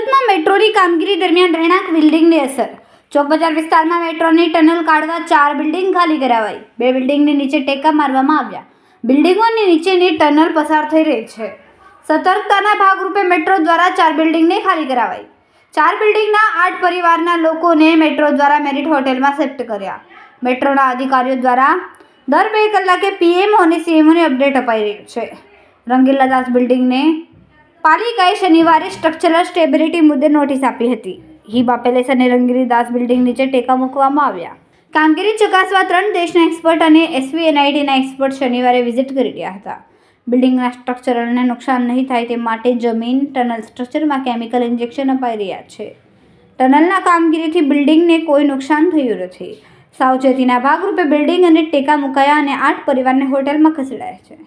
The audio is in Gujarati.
સુરતમાં મેટ્રોની કામગીરી દરમિયાન રહેણાંક બિલ્ડિંગની અસર. ચોક બજાર વિસ્તારમાં મેટ્રોની ટનલ કાઢવા 4 બિલ્ડિંગ ખાલી કરાવાઈ. 2 બિલ્ડિંગની નીચે ટેકા મારવામાં આવ્યા. બિલ્ડિંગોની નીચેની ટનલ પસાર થઈ રહી છે. સતર્કતાના ભાગરૂપે મેટ્રો દ્વારા 4 બિલ્ડિંગને ખાલી કરાવાઈ. 4 બિલ્ડિંગના 8 પરિવારના લોકોને મેટ્રો દ્વારા મેરિટ હોટેલમાં શિફ્ટ કર્યા. મેટ્રોના અધિકારીઓ દ્વારા દર 2 કલાકે પીએમઓ અને સીએમઓને અપડેટ અપાઈ રહ્યું છે. રંગીલા દાસ બિલ્ડિંગને પાલિકાએ શનિવારે સ્ટ્રક્ચરલ સ્ટેબિલિટી મુદ્દે નોટિસ આપી હતી. હિબા પેલેસ અને રંગીલા દાસ બિલ્ડિંગ નીચે ટેકા મૂકવામાં આવ્યા. કામગીરી ચકાસવા 3 દેશના એક્સપર્ટ અને એસવીએનઆઈટીના એક્સપર્ટ શનિવારે વિઝિટ કરી રહ્યા હતા. બિલ્ડિંગના સ્ટ્રક્ચરને નુકસાન નહીં થાય તે માટે જમીન ટનલ સ્ટ્રક્ચરમાં કેમિકલ ઇન્જેક્શન અપાઈ રહ્યા છે. ટનલના કામગીરીથી બિલ્ડિંગને કોઈ નુકસાન થયું નથી. સાવચેતીના ભાગરૂપે બિલ્ડિંગ અને ટેકા મુકાયા અને 8 પરિવારને હોટેલમાં ખસેડાયા છે.